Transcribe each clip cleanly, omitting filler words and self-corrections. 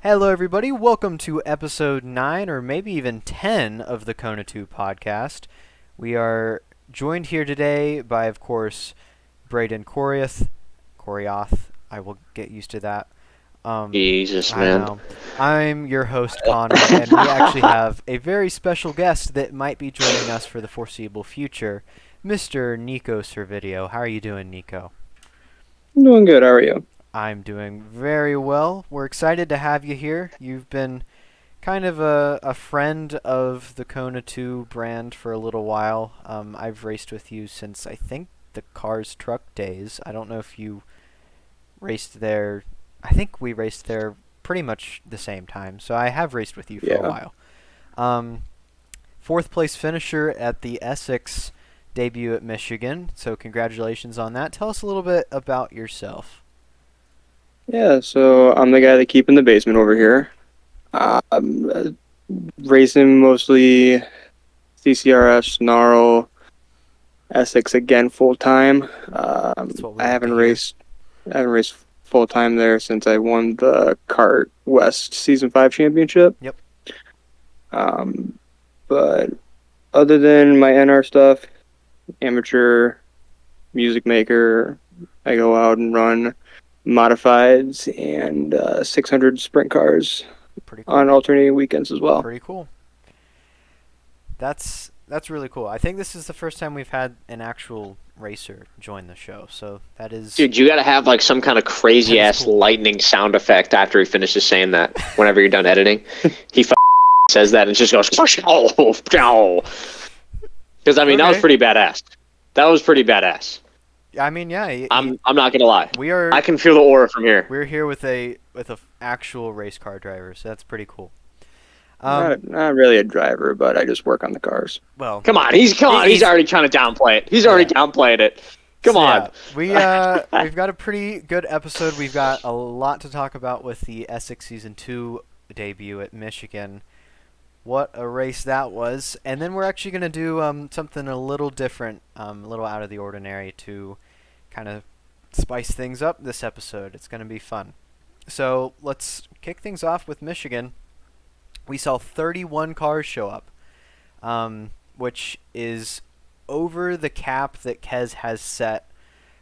Hello, everybody. Welcome to episode 9 or maybe even 10 of the Kona 2 podcast. We are joined here today by, of course, Braden Corioth. I will get used to that. Jesus, I man. know. I'm your host, Connor, and we actually have a very special guest that might be joining us for the foreseeable future, Mr. Nico Servideo. How are you doing, Nico? I'm doing good. How are you? I'm doing very well. We're excited to have you here. You've been kind of a friend of the Kona 2 brand for a little while. I've raced with you since I think the Cars Truck days. I don't know if you raced there. I think we raced there pretty much the same time, so I have raced with you for a Yeah. while. Um, Fourth place finisher at the Essex debut at Michigan, so congratulations on that. Tell us a little bit about yourself. Yeah, so I'm the guy that keep in the basement over here. Uh, Racing mostly CCRS, Snarl, Essex again full time. That's what we I like to haven't hear. raced I haven't raced full time there since I won the Kart West Season 5 championship. Yep. Um, but other than my NR stuff, amateur music maker, I go out and run modifieds and 600 sprint cars Pretty cool. on alternating weekends as well. Pretty cool. That's really cool. I think this is the first time we've had an actual racer join the show, so that is Dude, you gotta have like some kind of crazy That is ass cool. lightning sound effect after he finishes saying that. Whenever you're done editing, he says that and just goes, because I mean that was Okay. pretty badass. That was pretty badass. I mean, yeah, I'm not gonna lie. we are I can feel the aura from here. we're here with a actual race car driver, so that's pretty cool. Not really a driver, but I just work on the cars. Well, Come on, he's He's- already trying to downplay it. He's already downplayed it. Come so on. yeah, we've got a pretty good episode. We've got a lot to talk about with the Essex Season 2 debut at Michigan. What a race that was. And then we're actually going to do something a little different, a little out of the ordinary to kind of spice things up this episode. It's going to be fun. So let's kick things off with Michigan. We saw 31 cars show up, which is over the cap that Kez has set,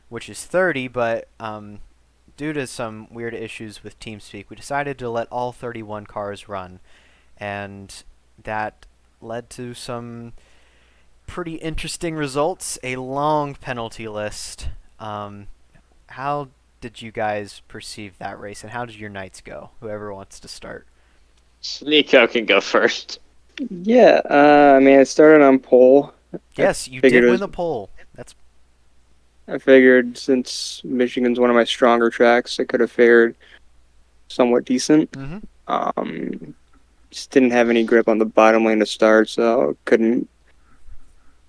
which is 30, but due to some weird issues with TeamSpeak, we decided to let all 31 cars run, and that led to some pretty interesting results, a long penalty list. How did you guys perceive that race, and how did your nights go? Whoever wants to start. Nico can go first. Yeah, I mean, I started on pole. Yes, you figured did it win was- the poll. That's I figured since Michigan's one of my stronger tracks, I could have fared somewhat decent. mhm. Just didn't have any grip on the bottom lane to start, so couldn't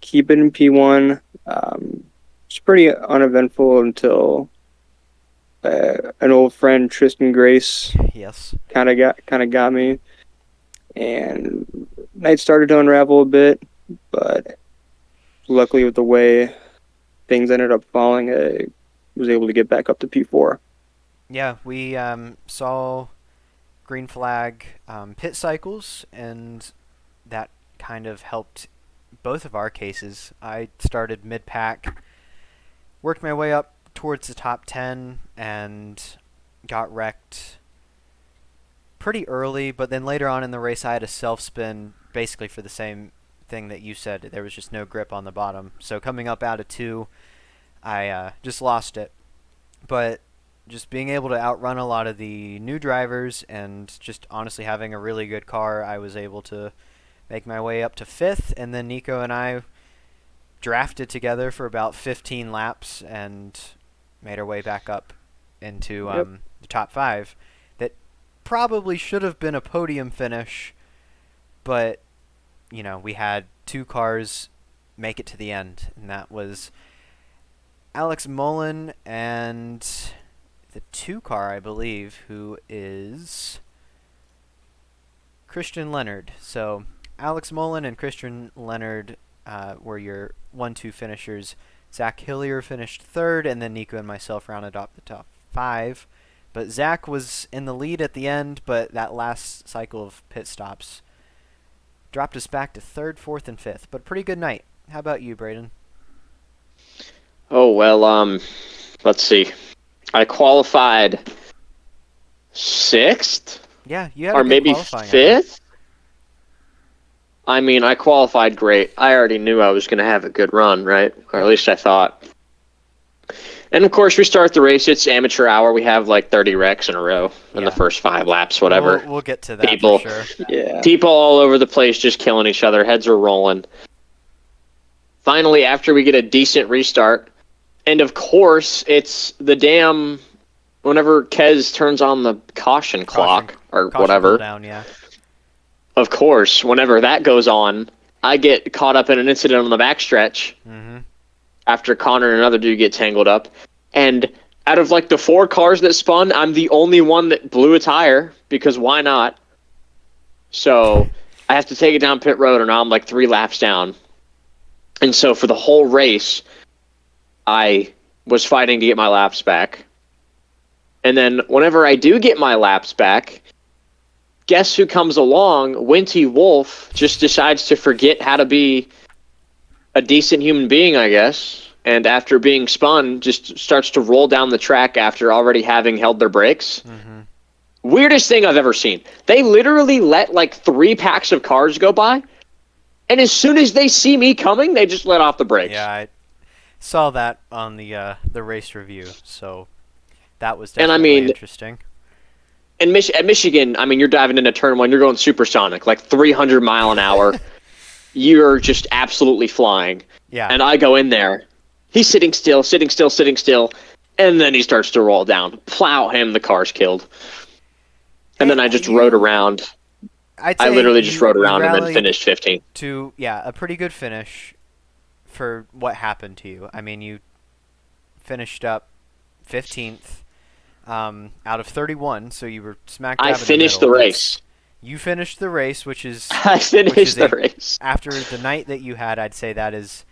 keep it in P1. It's pretty uneventful until an old friend, Tristan Grace, Yes. kind of got me, and night started to unravel a bit. But luckily, with the way things ended up falling, I was able to get back up to P4. Yeah, we saw green flag pit cycles, and that kind of helped both of our cases. I started mid-pack, worked my way up towards the top 10, and got wrecked pretty early, but then later on in the race I had a self-spin basically for the same thing that you said. There was just no grip on the bottom. So coming up out of 2, I just lost it. But just being able to outrun a lot of the new drivers and just honestly having a really good car, I was able to make my way up to 5th, and then Nico and I drafted together for about 15 laps and made our way back up into Yep. the top 5. That probably should have been a podium finish, but we had 2 cars make it to the end, and that was Alex Mullen and the 2 car, I believe, who is Christian Leonard. So Alex Mullen and Christian Leonard were your 1-2 finishers. Zach Hillier finished 3rd, and then Nico and myself rounded up the top 5. But Zach was in the lead at the end, but that last cycle of pit stops dropped us back to third, fourth, and fifth. But pretty good night. How about you, Braden? Oh, well, let's see. I qualified sixth Yeah, you had a or good maybe qualifying, I thought. fifth. I mean, I qualified great. I already knew I was going to have a good run, right? Or at Yep. least I thought. And of course, we start the race. It's amateur hour. We have like 30 wrecks in a row in the Yeah. first 5 laps, whatever. We'll get to that People, for sure. Yeah. people all over the place just killing each other. Heads are rolling. Finally, after we get a decent restart, and of course, it's the damn whenever Kez turns on the caution clock or Caution whatever. pull down, yeah. Of course, whenever that goes on, I get caught up in an incident on the backstretch Mm-hmm. after Connor and another dude get tangled up. And out of like the 4 cars that spun, I'm the only one that blew a tire because why not? So I have to take it down pit road, and now I'm like 3 laps down. And so for the whole race, I was fighting to get my laps back. And then whenever I do get my laps back, guess who comes along? Winty Wolf just decides to forget how to be a decent human being, I guess. And after being spun, just starts to roll down the track after already having held their brakes. Mm-hmm. Weirdest thing I've ever seen. They literally let like 3 packs of cars go by, and as soon as they see me coming, they just let off the brakes. Yeah, I saw that on the race review, so that was And I definitely mean, interesting. And at Michigan, I mean, you're diving into turn 1, you're going supersonic, like 300 mile an hour. You're just absolutely flying. Yeah. And I go in there. He's sitting still, and then he starts to roll down. Plow him, the car's killed. And then I just rode around. I I literally just rode around and then rallied finished 15th. to a pretty good finish for what happened to you. I mean, you finished up 15th out of 31, so you were smack dab I in the finished the middle. race. You finished the race, which is I finished the race. after the night that you had. I'd say that is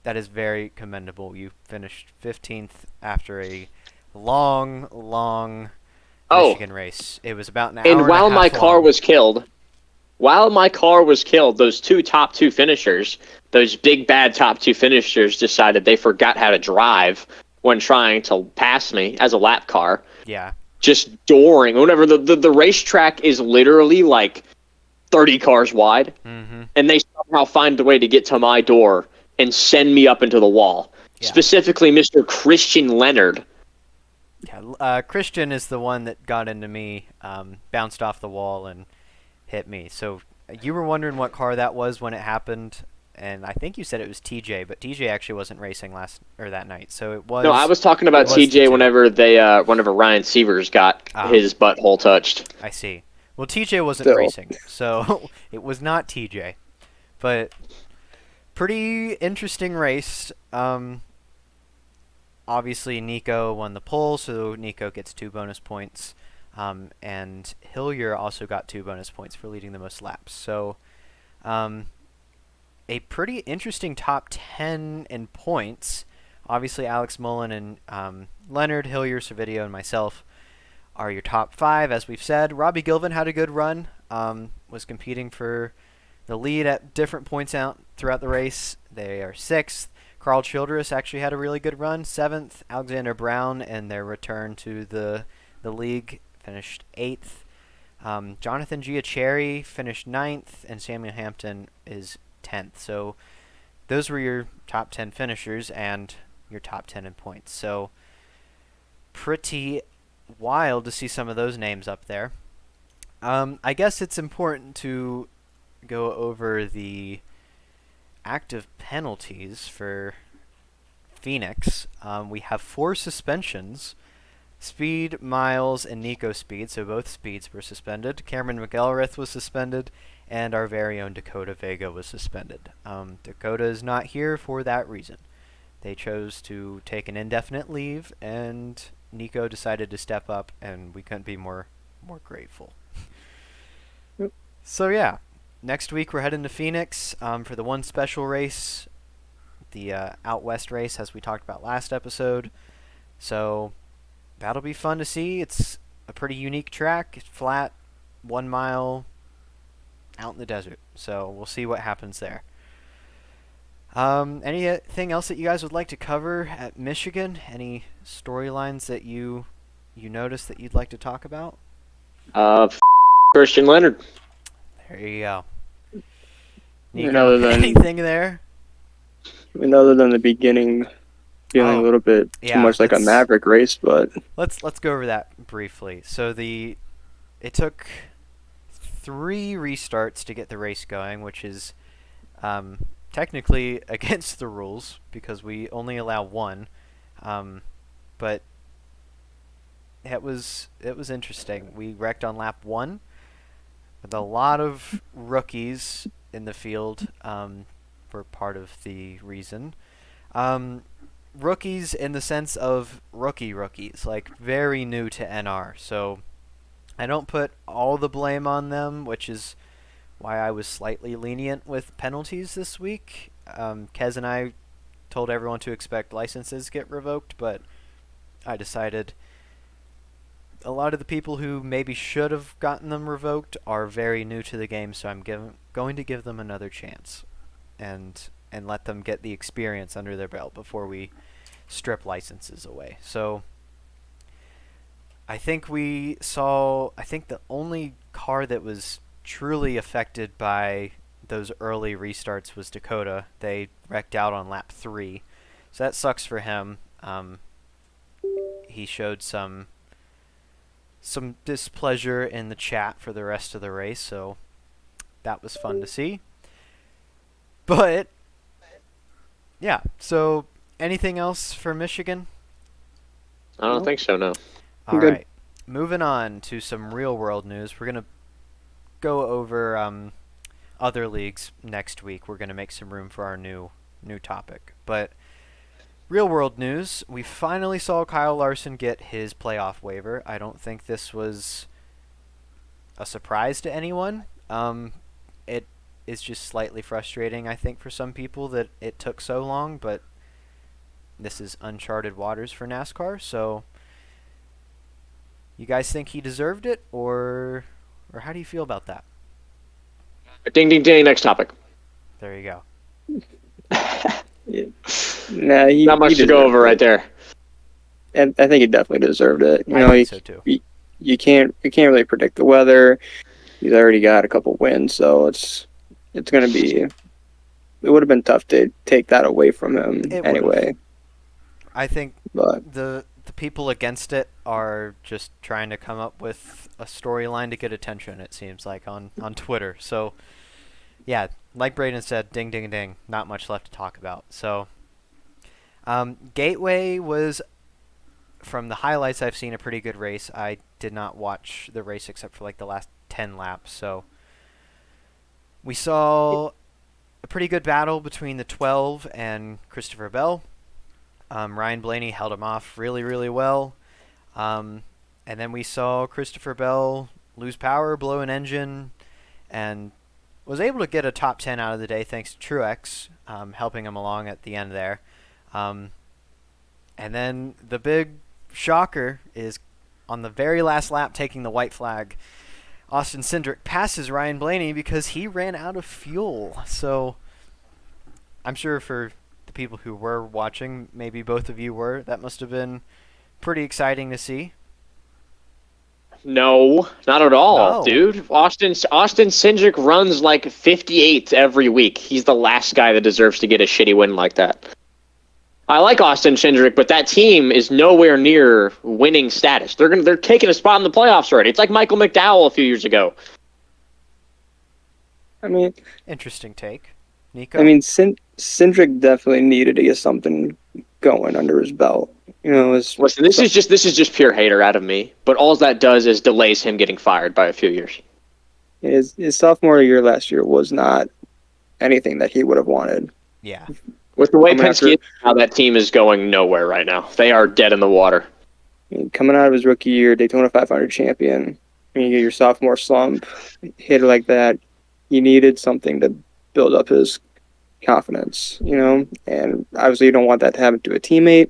very commendable. You finished 15th after a long Michigan race. It was about an hour And while and a my half car long. was killed, those 2 top 2 finishers, those big bad top 2 finishers decided they forgot how to drive when trying to pass me as a lap car. Yeah. Just dooring. Whenever the racetrack is literally like 30 cars wide, Mm-hmm. and they somehow find a way to get to my door and send me up into the wall. Yeah. Specifically, Mr. Christian Leonard. Yeah, Christian is the one that got into me, bounced off the wall and hit me. So you were wondering what car that was when it happened, and I think you said it was TJ, but TJ actually wasn't racing that night. So it was. No, I was talking about it was the TJ two. whenever Ryan Sievers got his butthole touched. I see. Well, TJ wasn't Still. racing, so it was not TJ. But pretty interesting race. Obviously, Nico won the pole, so Nico gets 2 bonus points. And Hillier also got 2 bonus points for leading the most laps. So a pretty interesting top 10 in points. Obviously, Alex Mullen and Leonard, Hillier, Servideo, and myself are your top 5, as we've said. Robbie Gilvin had a good run, was competing for the lead at different points out throughout the race. They are 6th. Carl Childress actually had a really good run, 7th. Alexander Brown and their return to the league finished 8th. Jonathan Giacherri finished 9th, and Samuel Hampton is 10th. So those were your top 10 finishers and your top 10 in points. So pretty wild to see some of those names up there. I guess it's important to go over the active penalties for Phoenix. We have 4 suspensions. Speed, Miles, and Nico Speed, so both Speeds were suspended. Cameron McElrath was suspended, and our very own Dakota Vega was suspended. Dakota is not here for that reason. They chose to take an indefinite leave, and Nico decided to step up, and we couldn't be more grateful. Yep. So yeah, next week we're heading to Phoenix for the one special race, the Out West race, as we talked about last episode. So that'll be fun to see. It's a pretty unique track, flat, 1 mile out in the desert. So we'll see what happens there. Anything else that you guys would like to cover at Michigan? Any storylines that you noticed that you'd like to talk about? Christian Leonard. There you go. And Nico, anything there? other than the beginning feeling a Oh, little bit too yeah, much like a Maverick race, but let's go over that briefly. So it took 3 restarts to get the race going, which is technically against the rules because we only allow 1. But it was interesting. We wrecked on lap 1 with a lot of rookies in the field. Were part of the reason. Rookies in the sense of rookies, like very new to NR. So I don't put all the blame on them, which is why I was slightly lenient with penalties this week. Kez and I told everyone to expect licenses get revoked, but I decided a lot of the people who maybe should have gotten them revoked are very new to the game, so I'm going to give them another chance and let them get the experience under their belt before we strip licenses away. So I think the only car that was truly affected by those early restarts was Dakota. They wrecked out on lap 3. So that sucks for him. He showed some displeasure in the chat for the rest of the race, so that was fun to see. But yeah, so anything else for Michigan? I don't think so, no. All Good. right. Moving on to some real world news. We're going to go over other leagues next week. We're going to make some room for our new topic. But real world news, we finally saw Kyle Larson get his playoff waiver. I don't think this was a surprise to anyone. It is just slightly frustrating, I think, for some people that it took so long, but this is uncharted waters for NASCAR, so you guys think he deserved it, or how do you feel about that? Ding, ding, ding. Next topic. There you go. yeah. Nah, Not much to go over right there. And I think he definitely deserved it. I think so too. You can't really predict the weather. He's already got a couple wins, so it's going to be. It would have been tough to take that away from him anyway. I think But the people against it are just trying to come up with a storyline to get attention, it seems like, on Twitter. So, yeah, like Braden said, ding, ding, ding. Not much left to talk about. So, Gateway was, from the highlights I've seen, a pretty good race. I did not watch the race except for like the last 10 laps. So, we saw a pretty good battle between the 12 and Christopher Bell. Ryan Blaney held him off really, really well. And then we saw Christopher Bell lose power, blow an engine, and was able to get a top 10 out of the day thanks to Truex helping him along at the end there. And then the big shocker is on the very last lap taking the white flag. Austin Cindric passes Ryan Blaney because he ran out of fuel. So I'm sure for the people who were watching, maybe both of you were, that must have been pretty exciting to see. No, not at all, No. dude. Austin Cindric runs like 58 every week. He's the last guy that deserves to get a shitty win like that. I like Austin Cindric, but that team is nowhere near winning status. They're taking a spot in the playoffs already. It's like Michael McDowell a few years ago. I mean, Interesting take. Nico? I mean, Cindric definitely needed to get something going under his belt. You know, Listen, this is just pure hater out of me. But all that does is delays him getting fired by a few years. his sophomore year last year was not anything that he would have wanted. Yeah. With the way Penske is now, that team is going nowhere right now. They are dead in the water. I mean, coming out of his rookie year, Daytona 500 champion, and you get your sophomore slump, hit it like that, he needed something to build up his confidence, you know? And obviously you don't want that to happen to a teammate,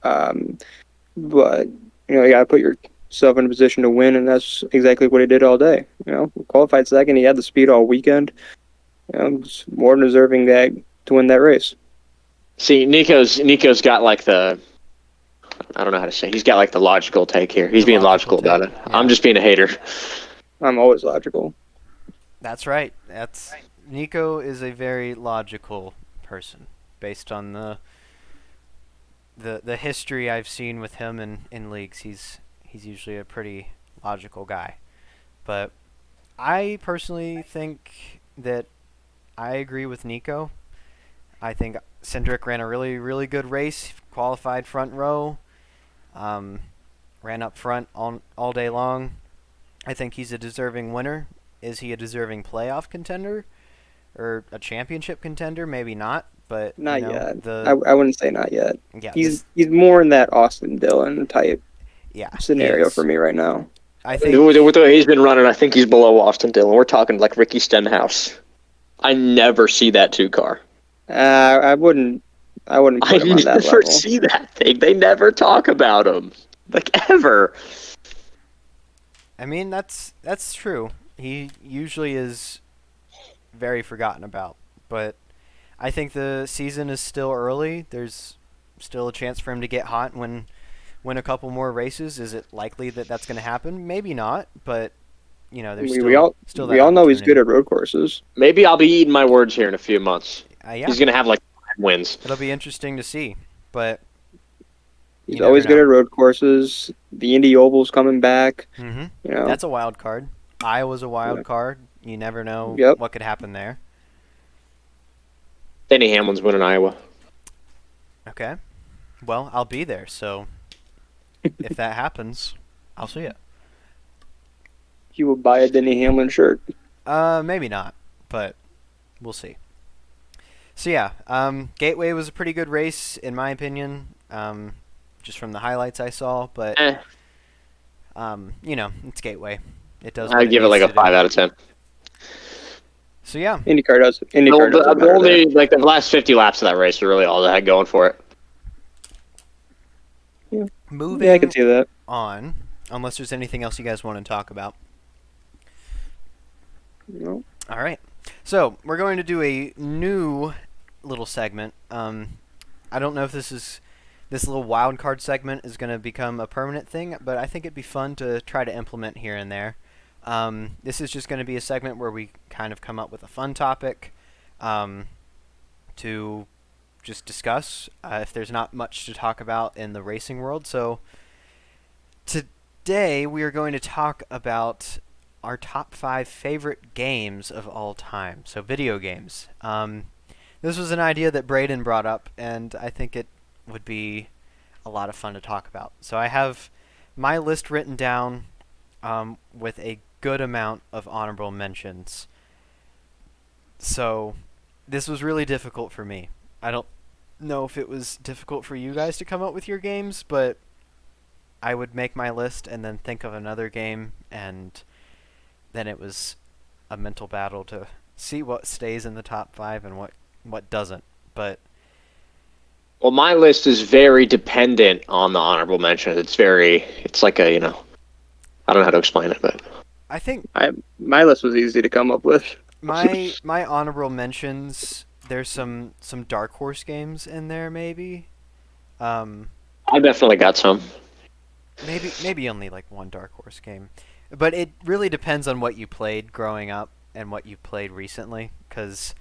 but, you know, you got to put himself in a position to win, and that's exactly what he did all day. Qualified second, he had the speed all weekend. He's more than deserving to win that race. See, Nico's got like the, I don't know how to say. He's got like the logical take here. He's being logical about it. Yeah. I'm just being a hater. I'm always logical. That's right. Nico is a very logical person based on the history I've seen with him in leagues. He's usually a pretty logical guy. But I personally think that I agree with Nico. I think Cindric ran a really, really good race, qualified front row, ran up front all day long. I think he's a deserving winner. Is he a deserving playoff contender or a championship contender? Maybe not, but not yet. I wouldn't say not yet. Yeah, he's more in that Austin Dillon type scenario he for me right now. I think with the way he's been running, I think he's below Austin Dillon. We're talking like Ricky Stenhouse. I never see that 2-car. I wouldn't put him on that level. I never see that thing. They never talk about him, like ever. I mean, that's true. He usually is very forgotten about, but I think the season is still early. There's still a chance for him to get hot and win a couple more races. Is it likely that that's going to happen? Maybe not, but there's we all know he's good at road courses. Maybe I'll be eating my words here in a few months. Yeah. He's going to have like 5 wins. It'll be interesting to see, but he's always good at road courses. The Indy Oval's coming back. Mm-hmm. That's a wild card. Iowa's a wild card. You never know what could happen there. Denny Hamlin's winning Iowa. Okay. Well, I'll be there, so if that happens, I'll see it. You will buy a Denny Hamlin shirt. Maybe not, but we'll see. So yeah, Gateway was a pretty good race in my opinion, just from the highlights I saw. But it's Gateway. It does. I'd give it like a 5 out of 10. So yeah, IndyCar does. The only like the last 50 laps of that race are really all they had going for it. Yeah. Moving I can see that. on, unless there's anything else you guys want to talk about. No. All right. So we're going to do a new little segment. I don't know if this little wild card segment is going to become a permanent thing, but I think it'd be fun to try to implement here and there. This is just going to be a segment where we kind of come up with a fun topic to just discuss if there's not much to talk about in the racing world. So today we are going to talk about our top 5 favorite games of all time. So video games. This was an idea that Braden brought up, and I think it would be a lot of fun to talk about. So I have my list written down with a good amount of honorable mentions. So this was really difficult for me. I don't know if it was difficult for you guys to come up with your games, but I would make my list and then think of another game, and then it was a mental battle to see what stays in the top 5 and what doesn't. But well, my list is very dependent on the honorable mentions. It's like a, I don't know how to explain it, but I think my list was easy to come up with. my honorable mentions, there's some dark horse games in there maybe. I definitely got some. Maybe only like one dark horse game. But it really depends on what you played growing up and what you played recently, because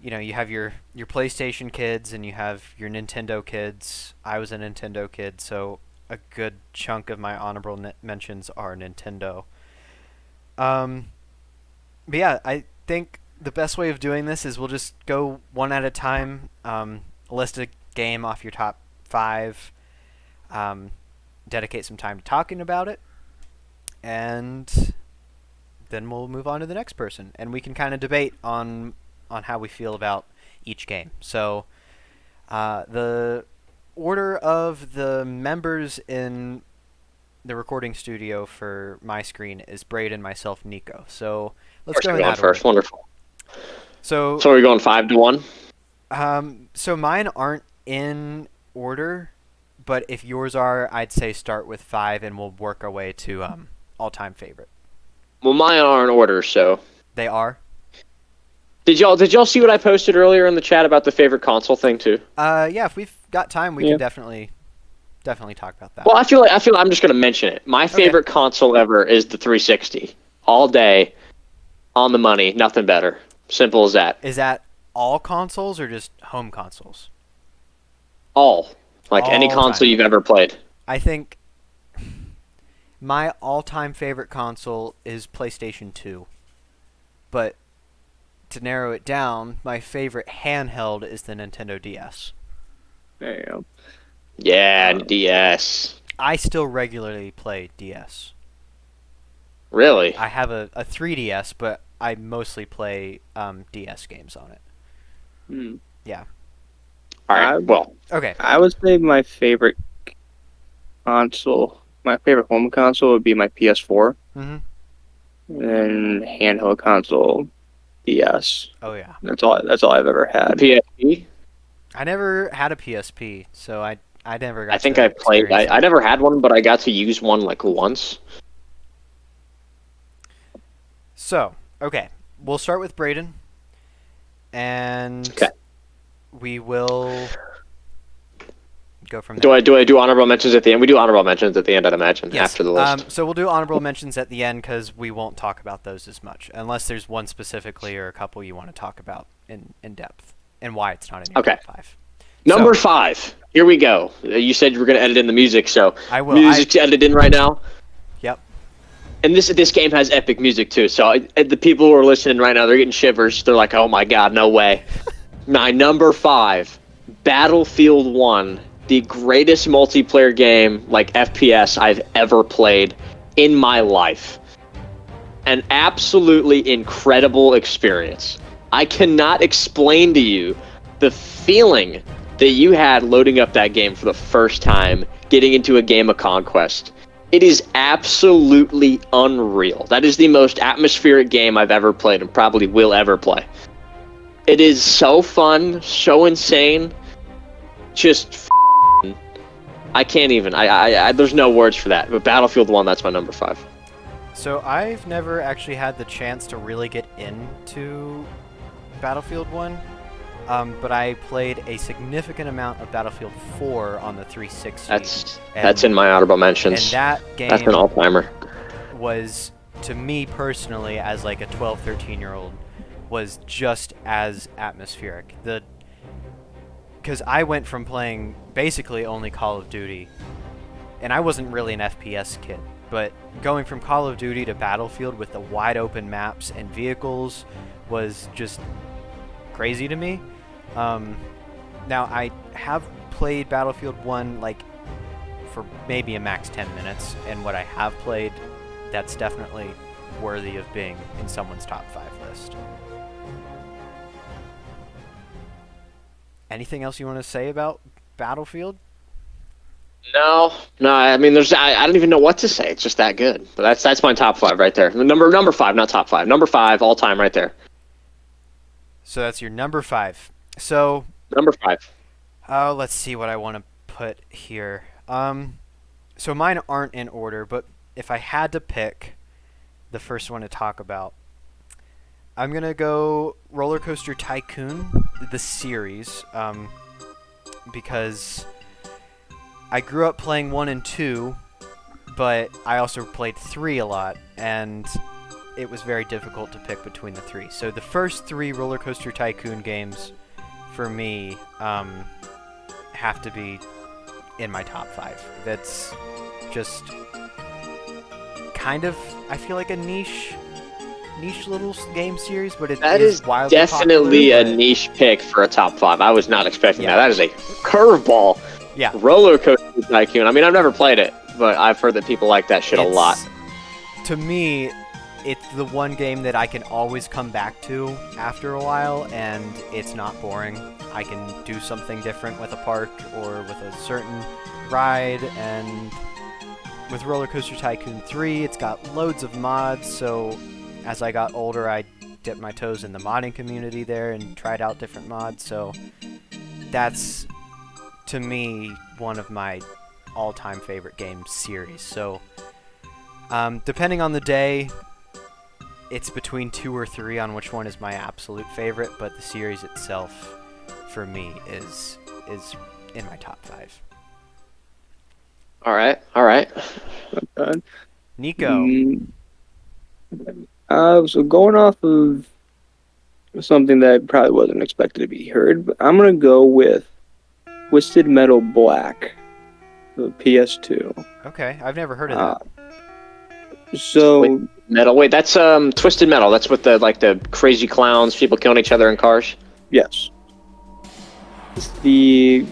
you have your PlayStation kids and you have your Nintendo kids. I was a Nintendo kid, so a good chunk of my honorable mentions are Nintendo. But yeah, I think the best way of doing this is we'll just go one at a time, list a game off your top 5, dedicate some time to talking about it, and then we'll move on to the next person, and we can kind of debate on how we feel about each game. So the order of the members in the recording studio for my screen is Braden, myself, Nico. So let's go in that first. order. Wonderful. So are we going 5 to 1? So mine aren't in order, but if yours are, I'd say start with 5, and we'll work our way to all-time favorite. Well, mine are in order, so. They are? Did y'all see what I posted earlier in the chat about the favorite console thing too? Yeah, if we've got time, we can definitely talk about that. Well, I feel like I'm just gonna mention it. My favorite console ever is the 360. All day, on the money, nothing better. Simple as that. Is that all consoles or just home consoles? All. Like any All console time. you've ever played. I think my all-time favorite console is PlayStation 2. But to narrow it down, my favorite handheld is the Nintendo DS. There you go. Yeah, DS. I still regularly play DS. Really? I have a 3DS, but I mostly play DS games on it. Hmm. Yeah. All right. Well. Okay. I would say my favorite console, my favorite home console would be my PS4. Mm-hmm. And handheld console, DS. Oh yeah. That's all I've ever had. PSP? I never had a PSP, so I never got. I think to I played. experience I that. never had one, but I got to use one like once. So, okay, we'll start with Braden, and Okay. we will go from Do there. I do honorable mentions at the end? We do honorable mentions at the end, I'd imagine, Yes. after the list. So we'll do honorable mentions at the end because we won't talk about those as much, unless there's one specifically or a couple you want to talk about in depth and why it's not in your Okay. top 5. Number 5. Here we go. You said you were going to edit in the music, so I will. music's edited in right now. Yep. And this game has epic music too. So the people who are listening right now, they're getting shivers. They're like, "Oh my god, no way!" My number 5, Battlefield 1, the greatest multiplayer game like FPS I've ever played in my life. An absolutely incredible experience. I cannot explain to you the feeling that you had loading up that game for the first time, getting into a game of Conquest. It is absolutely unreal. That is the most atmospheric game I've ever played and probably will ever play. It is so fun, so insane. Just I can't even. I there's no words for that. But Battlefield 1, that's my number 5. So I've never actually had the chance to really get into Battlefield 1, but I played a significant amount of Battlefield 4 on the 360. That's in my honorable mentions. And that game That's an all-timer. was, to me personally, as like a 12, 13-year-old, was just as atmospheric. Because I went from playing basically only Call of Duty, and I wasn't really an FPS kid, but going from Call of Duty to Battlefield with the wide open maps and vehicles was just crazy to me. Now, I have played Battlefield 1 like for maybe a max 10 minutes, and what I have played, that's definitely worthy of being in someone's top 5 list. Anything else you want to say about Battlefield? No. I mean, I don't even know what to say. It's just that good. But that's my top 5 right there. Number 5, not top 5. Number 5 all time right there. So that's your number 5. So number 5. Let's see what I want to put here. So mine aren't in order, but if I had to pick the first one to talk about, I'm gonna go Roller Coaster Tycoon, the series, because I grew up playing 1 and 2, but I also played 3 a lot, and it was very difficult to pick between the 3. So the first 3 Roller Coaster Tycoon games, for me, have to be in my top 5. That's just kind of, I feel like a niche little game series, but that is wildly definitely popular, a niche pick for a top 5. I was not expecting Yeah. that. That is a curveball. Yeah. Roller Coaster Tycoon. I mean, I've never played it, but I've heard that people like that shit a lot. To me, it's the one game that I can always come back to after a while, and it's not boring. I can do something different with a park or with a certain ride, and with Roller Coaster Tycoon 3, it's got loads of mods, so as I got older, I dipped my toes in the modding community there and tried out different mods, so that's, to me, one of my all-time favorite game series. So, depending on the day, it's between 2 or 3 on which one is my absolute favorite, but the series itself, for me, is in my top 5. All right, all right. Nico. So going off of something that probably wasn't expected to be heard, but I'm gonna go with Twisted Metal Black, the PS2. Okay, I've never heard of that. So Metal. Wait, that's Twisted Metal. That's with the crazy clowns, people killing each other in cars. yes, it's the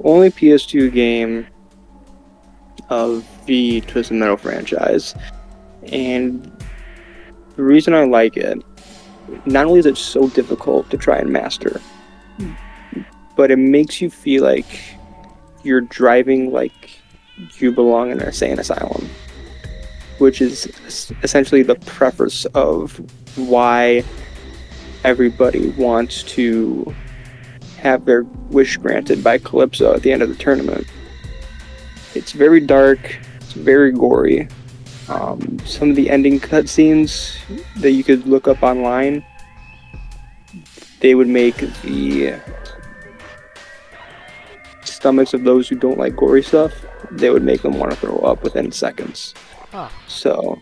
only PS2 game of the Twisted Metal franchise, and the reason I like it, not only is it so difficult to try and master, but it makes you feel like you're driving like you belong in an insane asylum, which is essentially the preface of why everybody wants to have their wish granted by Calypso at the end of the tournament. It's very dark, it's very gory. Some of the ending cutscenes that you could look up online, they would make the stomachs of those who don't like gory stuff, they would make them want to throw up within seconds. Huh. So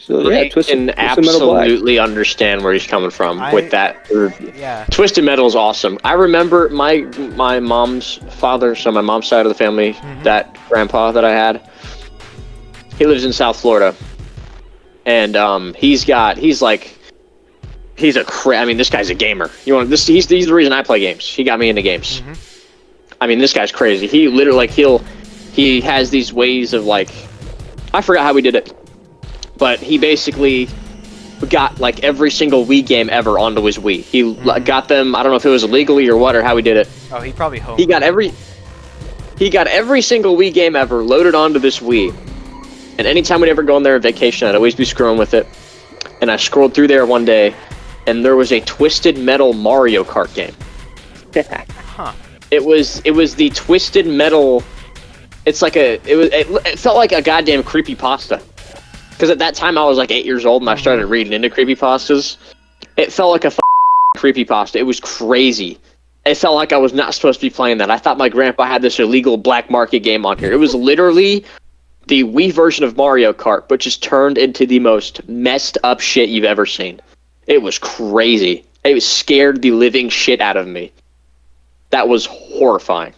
yeah, I can absolutely understand where he's coming from with that. Yeah. Twisted Metal is awesome. I remember my mom's father, so my mom's side of the family, that grandpa that I had, he lives in South Florida, and this guy's a gamer. He's the reason I play games. He got me into games. I mean, this guy's crazy. He literally he has these ways of I forgot how he did it, but he basically got every single Wii game ever onto his Wii. He got them. I don't know if it was illegally or what or how he did it. Oh, he probably home. He got every single Wii game ever loaded onto this Wii. And anytime we'd ever go on there on vacation, I'd always be scrolling with it. And I scrolled through there one day, and there was a Twisted Metal Mario Kart game. Huh. It was the Twisted Metal. It felt like a goddamn creepypasta. Because at that time I was 8 years old and I started reading into creepypastas. It felt like a creepypasta. It was crazy. It felt like I was not supposed to be playing that. I thought my grandpa had this illegal black market game on here. It was literally the Wii version of Mario Kart, but just turned into the most messed up shit you've ever seen. It was crazy. It scared the living shit out of me. That was horrifying.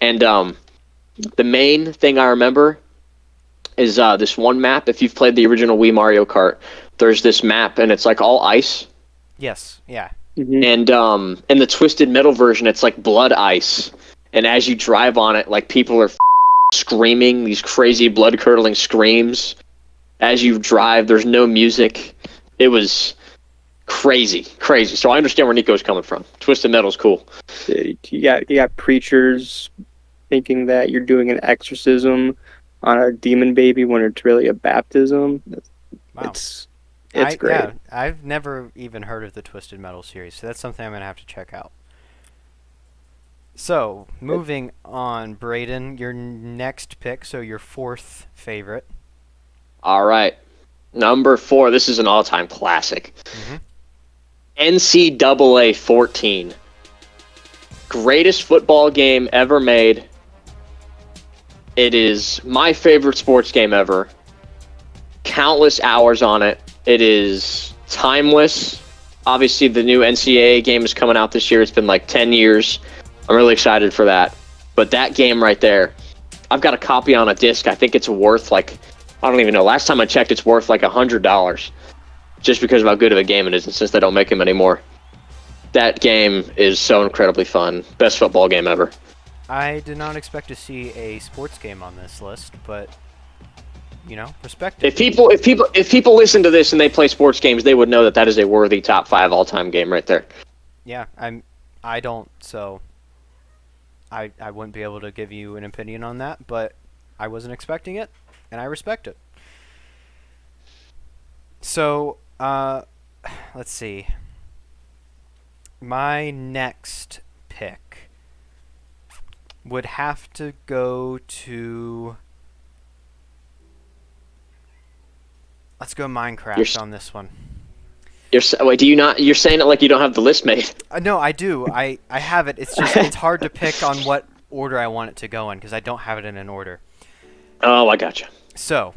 And the main thing I remember is this one map. If you've played the original Wii Mario Kart, there's this map, and it's all ice. Yes, yeah. And in the Twisted Metal version, it's blood ice. And as you drive on it, people are screaming these crazy blood-curdling screams. As you drive, there's no music. It was crazy. So I understand where Nico's coming from. Twisted Metal's cool. You got preachers thinking that you're doing an exorcism on a demon baby when it's really a baptism. Wow. It's great. Yeah, I've never even heard of the Twisted Metal series, so that's something I'm going to have to check out. So, moving on, Braden, your next pick, so your 4th favorite. All right. Number 4, this is an all-time classic. NCAA 14. Greatest football game ever made. It is my favorite sports game ever. Countless hours on it. It is timeless. Obviously, the new NCAA game is coming out this year. It's been 10 years. I'm really excited for that. But that game right there, I've got a copy on a disc. I think it's worth I don't even know. Last time I checked, it's worth $100. Just because of how good of a game it is, and since they don't make them anymore. That game is so incredibly fun. Best football game ever. I did not expect to see a sports game on this list, but respect it. If people listen to this and they play sports games, they would know that is a worthy top 5 all-time game right there. Yeah, I don't, so I wouldn't be able to give you an opinion on that, but I wasn't expecting it, and I respect it. So, let's see. My next pick would have to go to... Let's go Minecraft on this one. Wait, do you not? You're saying it like you don't have the list made. No, I do. I have it. It's just it's hard to pick on what order I want it to go in because I don't have it in an order. Oh, I gotcha. So,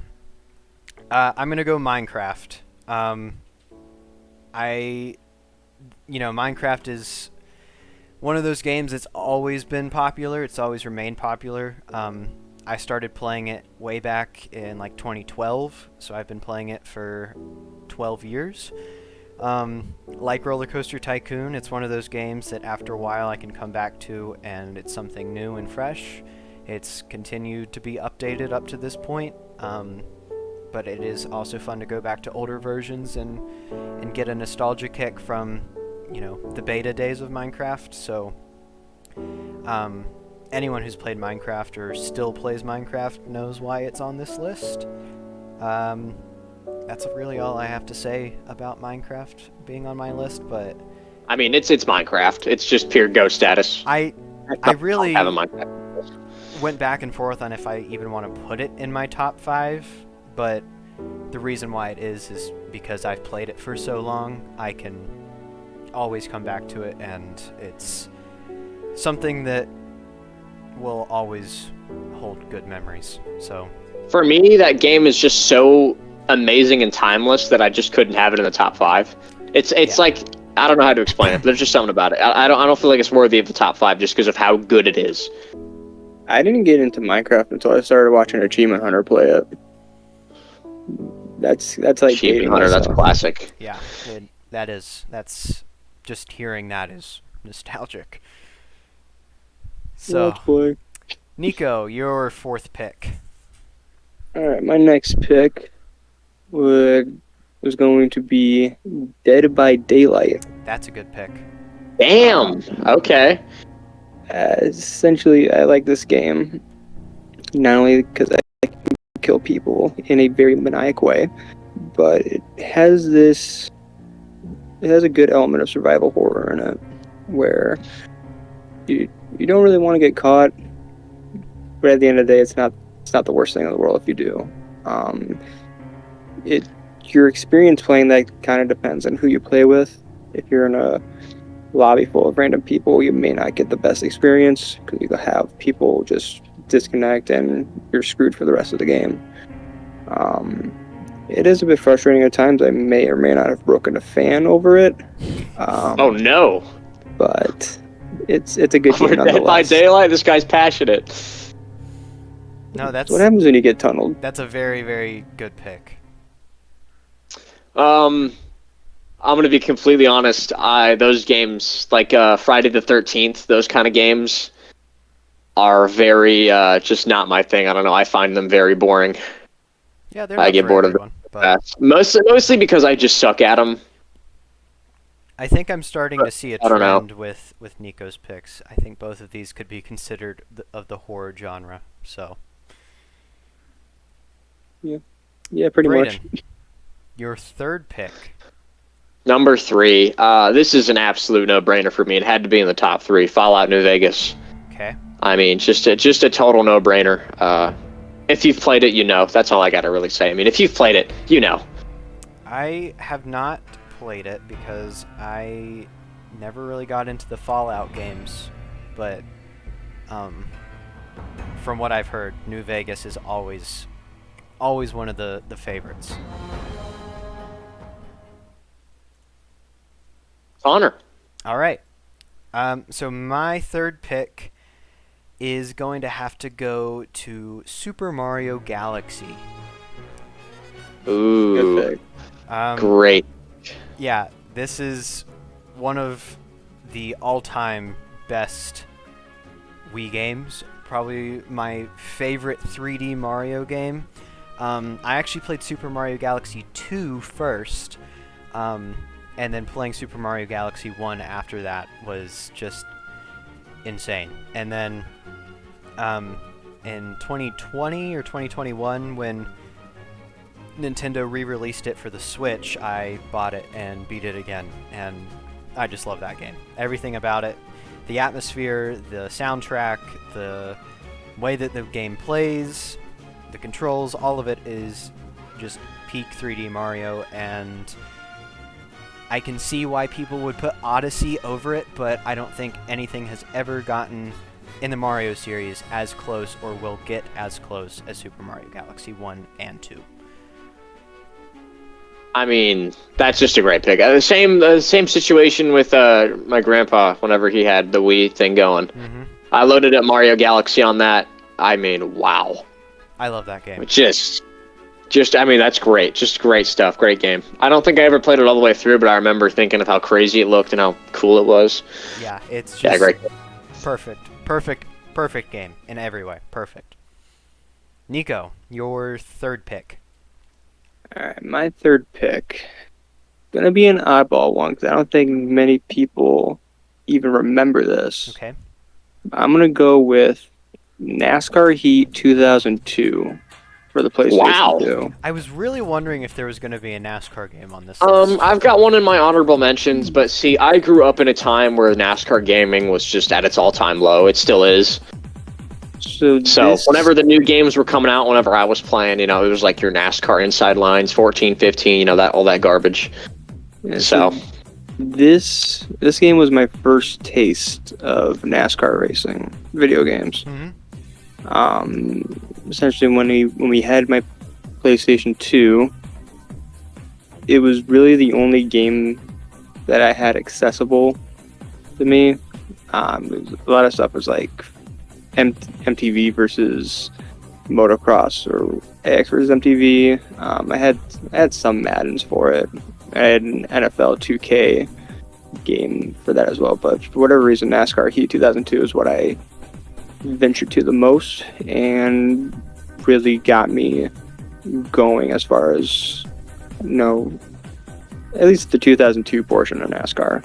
I'm gonna go Minecraft. Minecraft is one of those games that's always been popular. It's always remained popular. I started playing it way back in like 2012, so I've been playing it for 12 years. Like Roller Coaster Tycoon, it's one of those games that after a while I can come back to and it's something new and fresh. It's continued to be updated up to this point, but it is also fun to go back to older versions and get a nostalgia kick from, the beta days of Minecraft. So, anyone who's played Minecraft or still plays Minecraft knows why it's on this list. That's really all I have to say about Minecraft being on my list, but... I mean, it's Minecraft. It's just pure Go status. I really have a Minecraft. went back and forth on if I even want to put it in my top 5, but the reason why it is because I've played it for so long, I can always come back to it, and it's something that will always hold good memories. So for me, that game is just so amazing and timeless that I just couldn't have it in the top 5. It's like, I don't know how to explain it. There's just something about it. I don't feel like it's worthy of the top 5 just because of how good it is. I didn't get into Minecraft until I started watching Achievement Hunter play it. That's like Achievement Hunter. That's classic. Yeah, that's just hearing that is nostalgic. So, Nico, your 4th pick. All right, my next pick was going to be Dead by Daylight. That's a good pick. Damn. Okay. Essentially, I like this game not only because I can kill people in a very maniac way, but it has a good element of survival horror in it, where you don't really want to get caught, but at the end of the day, it's not the worst thing in the world if you do. Your experience playing that kind of depends on who you play with. If you're in a lobby full of random people, you may not get the best experience because you have people just disconnect and you're screwed for the rest of the game. It is a bit frustrating at times. I may or may not have broken a fan over it. Oh no! But it's a good game nonetheless. Dead by Daylight, this guy's passionate. No, that's what happens when you get tunneled. That's a very, very good pick. I'm gonna be completely honest. Those games like Friday the 13th, those kind of games are very just not my thing. I don't know. I find them very boring. Yeah, they're. I get bored of them. Mostly because I just suck at them. I think I'm starting to see a trend with Nico's picks. I think both of these could be considered of the horror genre. So. Yeah, pretty Braden, much. Your 3rd pick. Number 3. This is an absolute no-brainer for me. It had to be in the top 3. Fallout New Vegas. Okay. I mean, just a total no-brainer. If you've played it, you know. That's all I gotta really say. I mean, if you've played it, you know. I have not played it because I never really got into the Fallout games, but from what I've heard, New Vegas is always one of the favorites. Honor. All right. So my 3rd pick is going to have to go to Super Mario Galaxy. Ooh. Good pick. Great. Yeah, this is one of the all-time best Wii games. Probably my favorite 3D Mario game. I actually played Super Mario Galaxy 2 first, and then playing Super Mario Galaxy 1 after that was just insane. And then in 2020 or 2021, when Nintendo re-released it for the Switch, I bought it and beat it again, and I just love that game. Everything about it. the atmosphere, the soundtrack, the way that the game plays, the controls, all of it is just peak 3D Mario, and I can see why people would put Odyssey over it, but I don't think anything has ever gotten in the Mario series as close or will get as close as Super Mario Galaxy 1 and 2. I mean, that's just a great pick. The same situation with my grandpa whenever he had the Wii thing going. Mm-hmm. I loaded up Mario Galaxy on that. I mean, wow. I love that game. I mean, that's great. Just great stuff. Great game. I don't think I ever played it all the way through, but I remember thinking of how crazy it looked and how cool it was. Yeah, it's just great. Perfect game in every way. Perfect. Nico, your third pick. All right, my third pick. Gonna be an oddball one because I don't think many people even remember this. Okay. I'm gonna go with NASCAR Heat 2002 for the PlayStation Wow. 2. I was really wondering if there was going to be a NASCAR game on this list. I've got one in my honorable mentions, but see, I grew up in a time where NASCAR gaming was just at its all-time low. It still is. So whenever the new games were coming out, whenever I was playing, it was like your NASCAR Inside Lines, 14, 15, all that garbage. Yeah, so this game was my first taste of NASCAR racing video games. Mm-hmm. Essentially, when we had my PlayStation 2, it was really the only game that I had accessible to me. A lot of stuff was like MTV versus motocross or AX versus MTV. I had some Maddens for it. I had an NFL 2K game for that as well. But for whatever reason, NASCAR Heat 2002 is what I ventured to the most and really got me going as far as, at least the 2002 portion of NASCAR.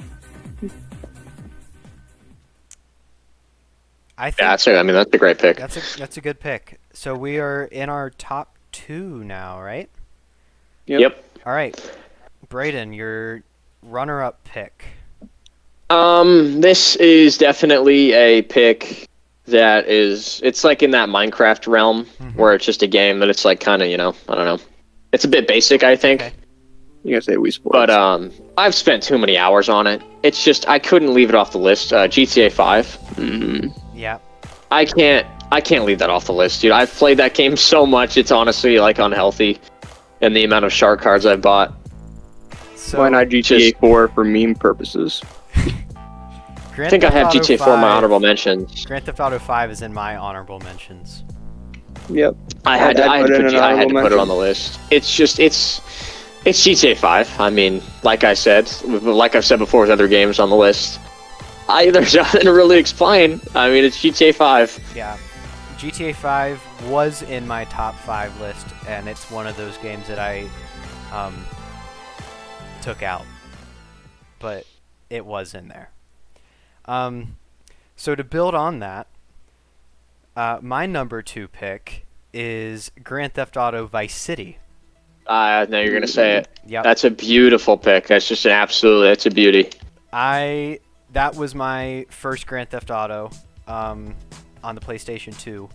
I think that's a great pick. That's a good pick. So we are in our top 2 now, right? Yep. All right. Braden, your runner-up pick. This is definitely a pick that it's like in that Minecraft realm where it's just a game that it's like kind of, I don't know. It's a bit basic, I think. Okay. You gotta say Wii Sports. But I've spent too many hours on it. It's just I couldn't leave it off the list. GTA 5. Yeah. I can't leave that off the list, dude. I've played that game so much. It's honestly like unhealthy, and the amount of shark cards I've bought. So why not GTA 4 for meme purposes? I think I have GTA 4 in my honorable mentions. Grand Theft Auto 5 is in my honorable mentions. Yep. I had to put it on the list. It's GTA 5. I mean, like I've said before with other games on the list, there's nothing to really explain. I mean, it's GTA 5. Yeah. GTA 5 was in my top 5 list, and it's one of those games that I took out. But it was in there. So to build on that, my number 2 pick is Grand Theft Auto Vice City. I know you're going to say it. Yep. That's a beautiful pick. That's just that's a beauty. That was my first Grand Theft Auto on the PlayStation 2.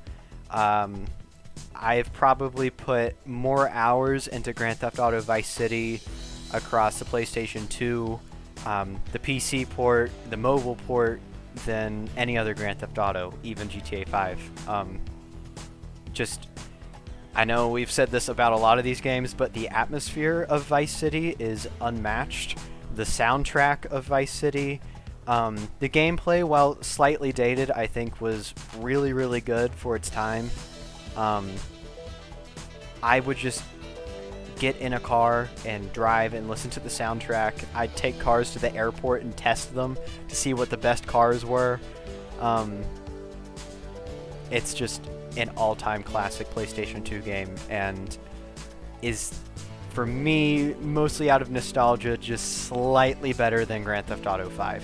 I've probably put more hours into Grand Theft Auto Vice City across the PlayStation 2, the PC port, the mobile port, than any other Grand Theft Auto, even GTA 5. I know we've said this about a lot of these games, but the atmosphere of Vice City is unmatched. The soundtrack of Vice City, the gameplay, while slightly dated, I think was really, really good for its time. I would just get in a car and drive and listen to the soundtrack. I'd take cars to the airport and test them to see what the best cars were. It's just an all-time classic PlayStation 2 game, and is, for me, mostly out of nostalgia, just slightly better than Grand Theft Auto 5.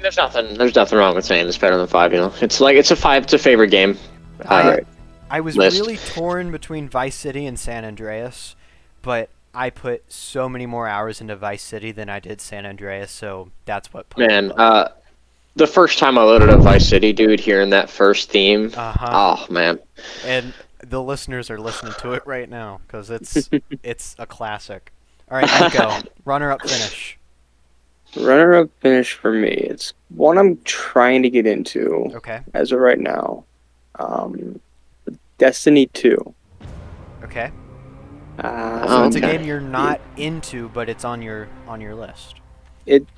There's nothing wrong with saying it's better than 5. It's a 5. It's a favorite game. I was list. really torn between Vice City and San Andreas, but I put so many more hours into Vice City than I did San Andreas, so that's what put me above. the first time I loaded up Vice City, dude, hearing that first theme, Uh-huh. oh man. And the listeners are listening to it right now because it's a classic. All right, Nico, runner-up finish. Runner-up finish for me. It's one I'm trying to get into Okay. as of right now. Um, Destiny 2. Okay. So it's a Um, game you're not into, but it's on your list.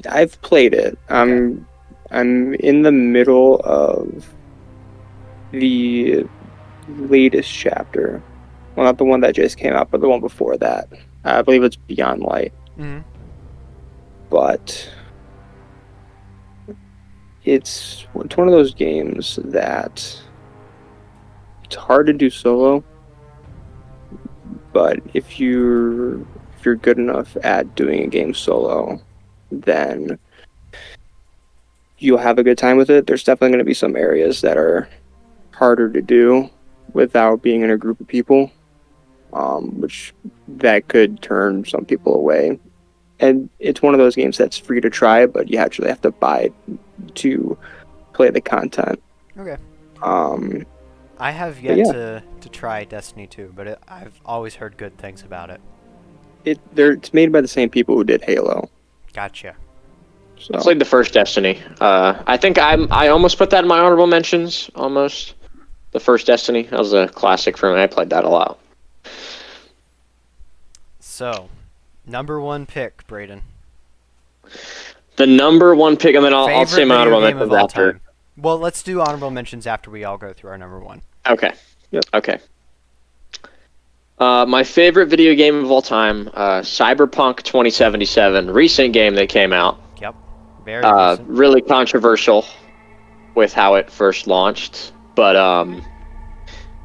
I've played it. Okay. I'm in the middle of the latest chapter. Well, not the one that just came out, but the one before that. I believe it's Beyond Light. Mm-hmm. But it's one of those games that it's hard to do solo, but if you're good enough at doing a game solo, then you'll have a good time with it. There's definitely going to be some areas that are harder to do without being in a group of people, which that could turn some people away. And it's one of those games that's free to try, but you actually have to buy to play the content. Okay. Um, I have but yet yeah, to try Destiny 2, but I've always heard good things about it. it's made by the same people who did Halo. Gotcha. I So played the first Destiny. I think I almost put that in my honorable mentions. Almost the first Destiny. That was a classic for me. I played that a lot. So, number one pick, Braden. The number one pick, and then I'll say Favorite my video honorable game of mentions all after. time. Well, let's do honorable mentions after we all go through our number one. Okay. yep. Okay. My favorite video game of all time, Cyberpunk 2077, recent game that came out. Yep. Very recent. Really controversial with how it first launched, but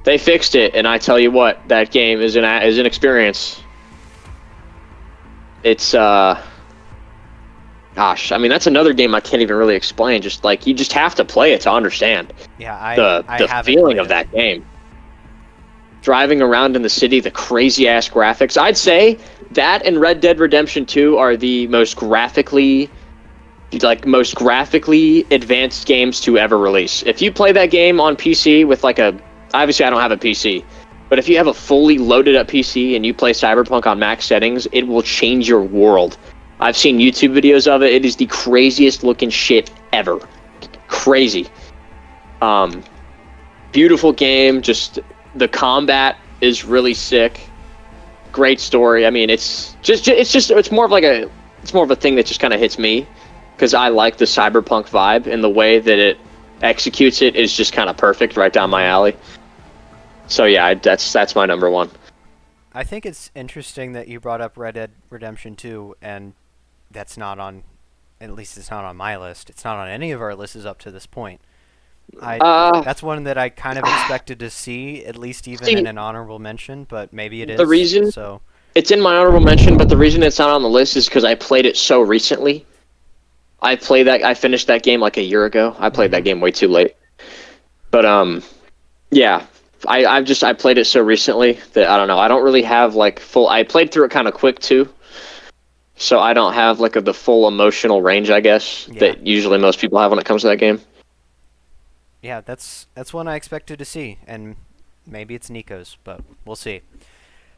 they fixed it, and I tell you what, that game is an experience. It's gosh, I mean that's another game I can't even really explain. Just like you just have to play it to understand Yeah, I the haven't feeling played of it. that game. Driving around in the city, the crazy ass graphics. I'd say that and Red Dead Redemption 2 are the most graphically advanced games to ever release. If you play that game on PC with obviously I don't have a PC, but if you have a fully loaded up PC and you play Cyberpunk on max settings, it will change your world. I've seen YouTube videos of it. It is the craziest looking shit ever. Crazy. Beautiful game, just the combat is really sick. Great story. I mean, it's more of a thing that just kind of hits me because I like the cyberpunk vibe, and the way that it executes it is just kind of perfect, right down my alley. So yeah, that's my number one. I think it's interesting that you brought up Red Dead Redemption 2, and that's not on, at least it's not on my list. It's not on any of our lists up to this point. That's one that I kind of expected to see, at least even See, in an honorable mention, but maybe it the is. reason So, it's in my honorable mention, but the reason it's not on the list is because I played it so recently. I finished that game like a year ago. I played that game way too late. But yeah, I played it so recently that I don't know. I don't really have like full. I played through it kind of quick too, so I don't have like the full emotional range, I guess, yeah, that usually most people have when it comes to that game. yeah, that's one I expected to see, and maybe it's Nico's, but we'll see.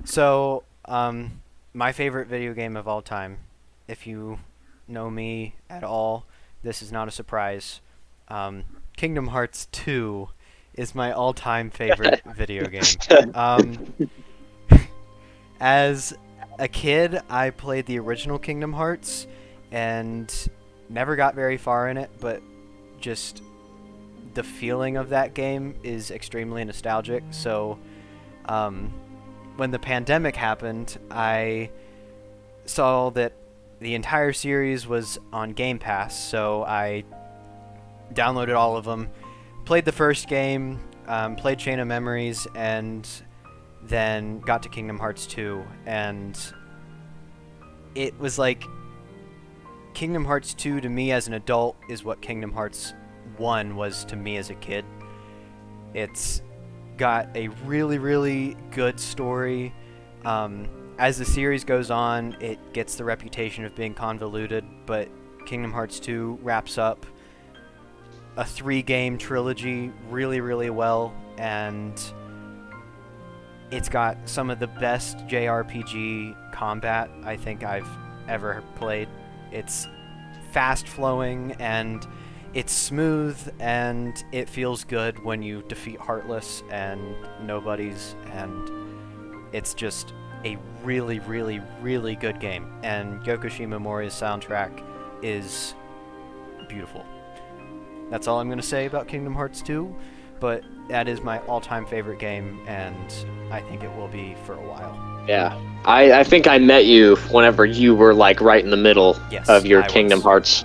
So, my favorite video game of all time, if you know me at all, this is not a surprise. Kingdom Hearts 2 is my all-time favorite video game. As a kid, I played the original Kingdom Hearts and never got very far in it, but just the feeling of that game is extremely nostalgic. So, when the pandemic happened, I saw that the entire series was on Game Pass, so I downloaded all of them, played the first game, played Chain of Memories, and then got to Kingdom Hearts 2, and it was like Kingdom Hearts 2 to me as an adult is what Kingdom Hearts 1 was to me as a kid. It's got a really, really good story. As the series goes on, it gets the reputation of being convoluted, but Kingdom Hearts 2 wraps up a 3-game trilogy really, really well, and it's got some of the best JRPG combat I think I've ever played. It's fast-flowing, and it's smooth, and it feels good when you defeat Heartless and Nobodies, and it's just a really, really, really good game. And Yokoshima Mori's soundtrack is beautiful. That's all I'm going to say about Kingdom Hearts 2, but that is my all-time favorite game, and I think it will be for a while. Yeah. I think I met you whenever you were like right in the middle Yes, of your I Kingdom was. Hearts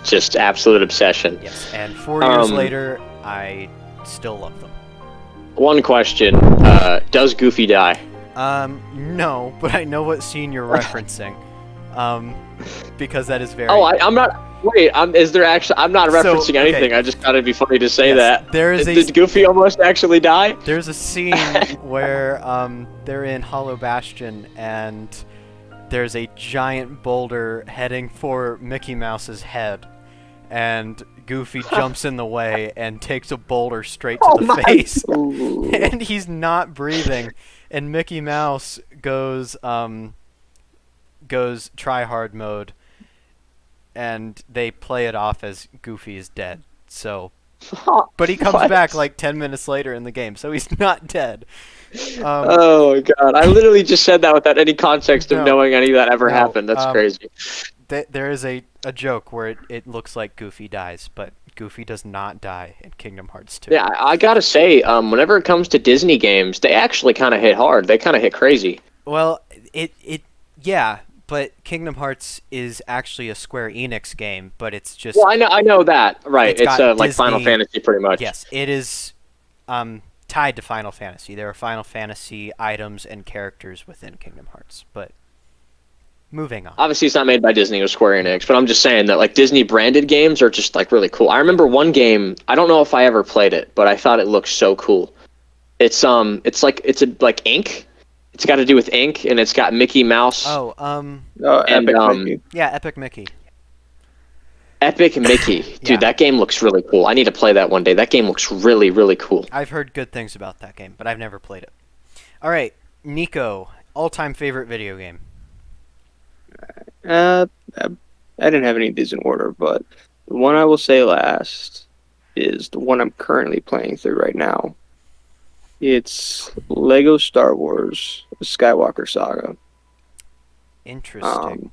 just absolute obsession. Yes, and 4 years later, I still love them. One question, does Goofy die? No, but I know what scene you're referencing. Because that is very... Oh, I'm not... Wait, is there actually... I'm not referencing okay. anything, I just thought it'd be funny to say Yes, that. there is Did Goofy almost actually die? There's a scene where they're in Hollow Bastion, and there's a giant boulder heading for Mickey Mouse's head, and Goofy jumps in the way and takes a boulder straight to the face, and he's not breathing, and Mickey Mouse goes try hard mode, and they play it off as Goofy is dead. So, but he comes back like 10 minutes later in the game, so he's not dead. Oh god, I literally just said that without any context of knowing any of that ever happened. That's crazy. There is a joke where it looks like Goofy dies, but Goofy does not die in Kingdom Hearts 2. Yeah, I gotta say, whenever it comes to Disney games, they actually kind of hit hard. They kind of hit crazy. Well, yeah, but Kingdom Hearts is actually a Square Enix game, but it's just... Well, I know that, right? It's like Disney, Final Fantasy, pretty much. Yes, it is tied to Final Fantasy. There are Final Fantasy items and characters within Kingdom Hearts, but moving on. Obviously, it's not made by Disney or Square Enix, but I'm just saying that like Disney branded games are just like really cool. I remember one game. I don't know if I ever played it, but I thought it looked so cool. It's like ink. It's got to do with ink, and it's got Mickey Mouse. Oh, and, Epic Mickey. Yeah, Epic Mickey. Epic Mickey. Dude, Yeah. that game looks really cool. I need to play that one day. That game looks really, really cool. I've heard good things about that game, but I've never played it. All right, Nico, all-time favorite video game. I didn't have any of these in order, but the one I will say last is the one I'm currently playing through right now. It's Lego Star Wars Skywalker Saga. Interesting.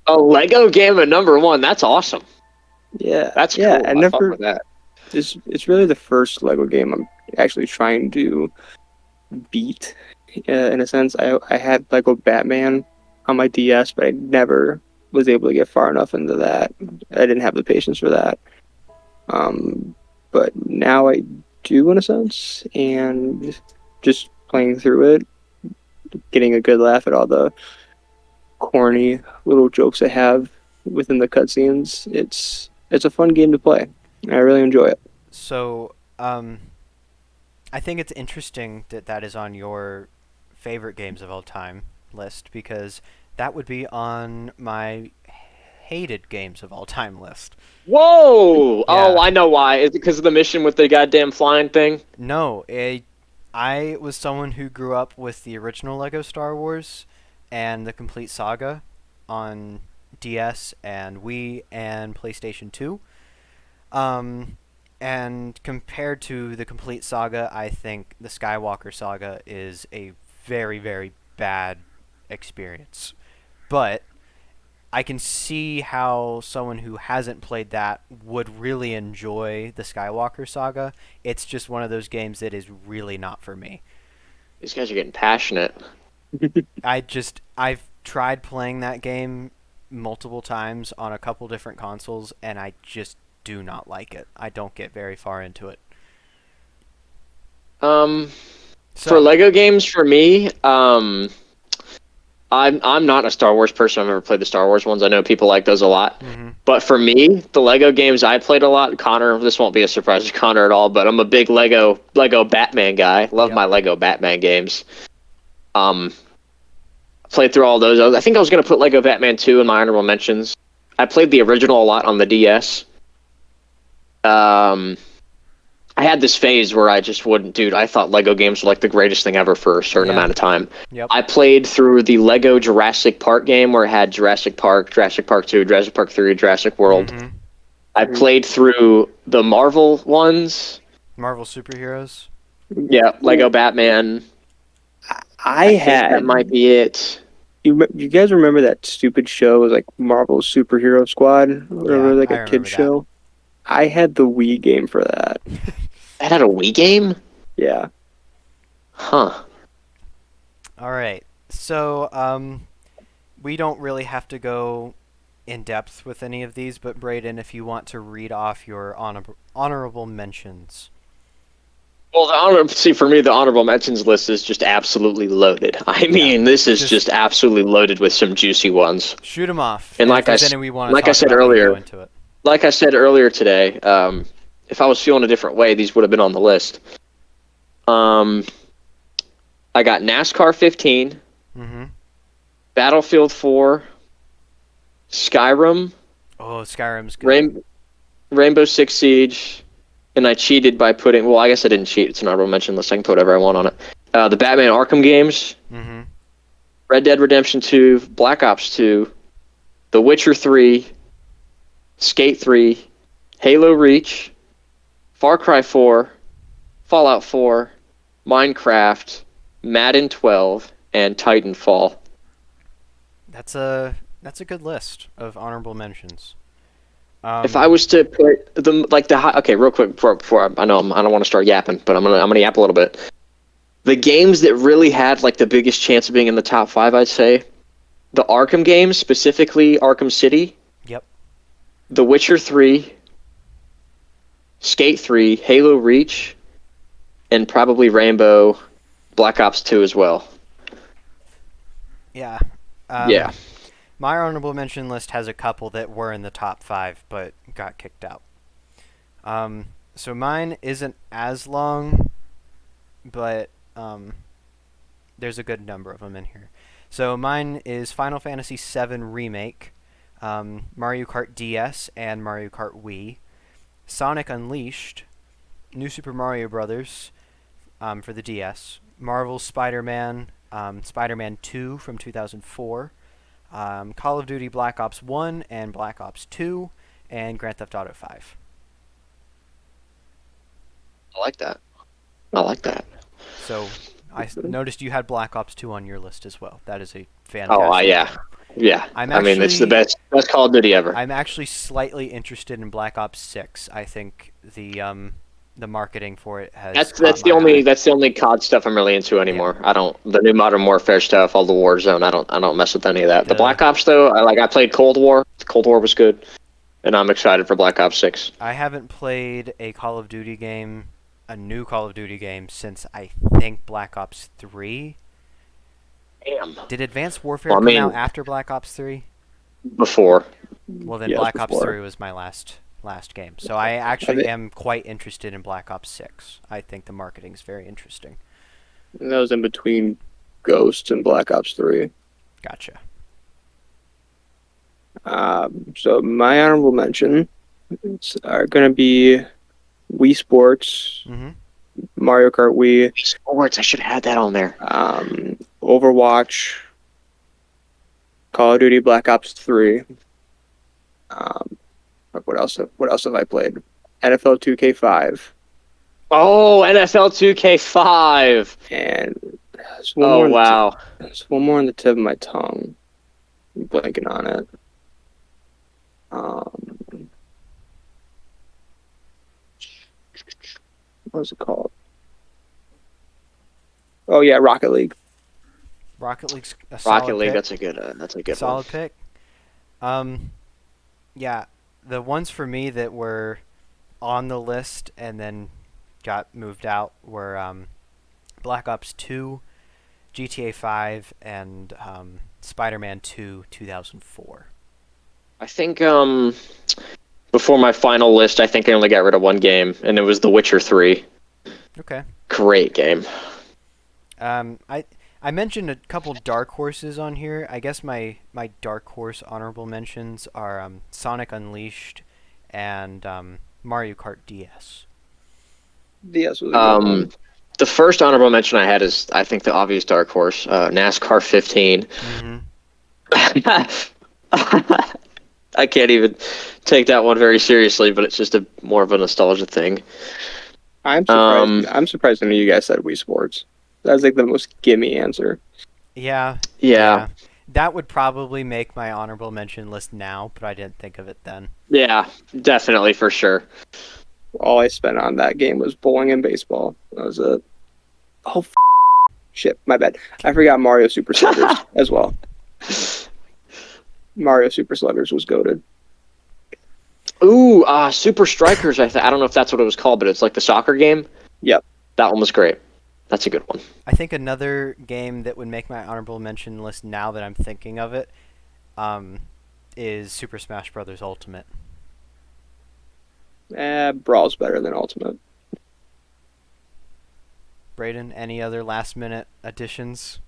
A Lego game at #1. That's awesome. Yeah, That's cool. yeah. I fuck with that. It's really the first Lego game I'm actually trying to beat. In a sense, I had Lego Batman on my DS, but I never was able to get far enough into that. I didn't have the patience for that. But now I do, in a sense, and just playing through it, getting a good laugh at all the corny little jokes I have within the cutscenes. It's a fun game to play. I really enjoy it. So, I think it's interesting that that is on your favorite games of all time list, because that would be on my hated games of all time list. Whoa! Yeah. Oh, I know why. Is it because of the mission with the goddamn flying thing? No, I was someone who grew up with the original Lego Star Wars and the complete saga on DS and Wii and PlayStation 2. And compared to the complete saga, I think the Skywalker saga is a very, very bad experience. But I can see how someone who hasn't played that would really enjoy the Skywalker saga. It's just one of those games that is really not for me. These guys are getting passionate. I've tried playing that game multiple times on a couple different consoles, and I just do not like it. I don't get very far into it. For Lego games, for me, I'm not a Star Wars person. I've never played the Star Wars ones. I know people like those a lot. Mm-hmm. But for me, the Lego games I played a lot, Connor, this won't be a surprise to Connor at all, but I'm a big Lego Batman guy. Love my Lego Batman games. Played through all those. I think I was going to put Lego Batman 2 in my honorable mentions. I played the original a lot on the DS. I had this phase where I just wouldn't, dude. I thought Lego games were like the greatest thing ever for a certain amount of time. Yep. I played through the Lego Jurassic Park game where it had Jurassic Park, Jurassic Park 2, Jurassic Park 3, Jurassic World. Mhm. I played through the Marvel ones. Marvel superheroes. Yeah, Lego Batman. I think that had. might be it. You guys remember that stupid show? It was like Marvel Superhero Squad, whatever, Yeah, like I a kid remember that. show. I had the Wii game for that. That had a Wii game? Yeah. Huh. All right. So, we don't really have to go in depth with any of these, but Braden, if you want to read off your honorable mentions. Well, see, for me, the honorable mentions list is just absolutely loaded. I mean, this is just absolutely loaded with some juicy ones. Shoot them off. And if there's any we want to like I talk said about, we can earlier, go into it. like I said earlier today, if I was feeling a different way, these would have been on the list. I got NASCAR 15, Mm-hmm. Battlefield 4, Skyrim, Oh, Skyrim's good. Rainbow Six Siege, and I cheated by putting. Well, I guess I didn't cheat. It's an honorable mention list. I can put whatever I want on it. The Batman Arkham games, Mm-hmm. Red Dead Redemption 2, Black Ops 2, The Witcher 3, Skate 3, Halo Reach, Far Cry 4, Fallout 4, Minecraft, Madden 12, and Titanfall. That's a good list of honorable mentions. If I was to put okay, real quick before I don't want to start yapping, but I'm gonna yap a little bit. The games that really had like the biggest chance of being in the top 5, I'd say, the Arkham games, specifically Arkham City. Yep. The Witcher 3, Skate 3, Halo Reach, and probably Rainbow, Black Ops 2 as well. Yeah. Yeah. My honorable mention list has a couple that were in the top 5 but got kicked out. So mine isn't as long, but there's a good number of them in here. So mine is Final Fantasy VII Remake, Mario Kart DS and Mario Kart Wii, Sonic Unleashed, New Super Mario Bros. For the DS, Marvel's Spider-Man, Spider-Man 2 from 2004, Call of Duty Black Ops 1 and Black Ops 2, and Grand Theft Auto 5. I like that. I like that. So I noticed you had Black Ops 2 on your list as well. That is a fantastic yeah. game. Yeah. I mean, it's the best Call of Duty ever. I'm actually slightly interested in Black Ops 6. I think the marketing for it has That's the only COD stuff I'm really into anymore. Yeah. The new Modern Warfare stuff, all the Warzone, I don't mess with any of that. The Black Ops though, I played Cold War. Cold War was good. And I'm excited for Black Ops 6. I haven't played a Call of Duty game, a new Call of Duty game, since I think Black Ops 3. Damn. Did Advanced Warfare come out after Black Ops 3? Before. Well, then Yes, Black before. Ops 3 was my last game. So I actually am quite interested in Black Ops 6. I think the marketing is very interesting. And that was in between Ghost and Black Ops 3. Gotcha. So my honorable mention are going to be Wii Sports, Mm-hmm. Mario Kart Wii, Sports, I should have had that on there. Overwatch, Call of Duty Black Ops 3. What else have I played? NFL 2K5. Oh, NFL 2K5. And there's Wow. There's one more on the tip of my tongue. I'm blanking on it. What was it called? Oh yeah, Rocket League. Rocket League's a solid Rocket League, pick. that's a good Solid one. pick. Yeah, the ones for me that were on the list and then got moved out were Black Ops 2, GTA 5, and Spider-Man 2 2004. I think before my final list, I think I only got rid of one game, and it was The Witcher 3. Okay. Great game. I mentioned a couple dark horses on here. I guess my dark horse honorable mentions are Sonic Unleashed and Mario Kart DS. DS was a good one. The first honorable mention I had is, I think, the obvious dark horse, NASCAR 15. Mm-hmm. I can't even take that one very seriously, but it's just more of a nostalgia thing. I'm surprised. I'm surprised none of you guys said Wii Sports. That's like the most gimme answer. Yeah. Yeah. That would probably make my honorable mention list now, but I didn't think of it then. Yeah, definitely, for sure. All I spent on that game was bowling and baseball. That was it. Oh, shit, my bad. I forgot Mario Super Sluggers as well. Mario Super Sluggers was goated. Ooh, Super Strikers. I don't know if that's what it was called, but it's like the soccer game. Yep. That one was great. That's a good one. I think another game that would make my honorable mention list now that I'm thinking of it is Super Smash Bros. Ultimate. Brawl's better than Ultimate. Braden, any other last-minute additions?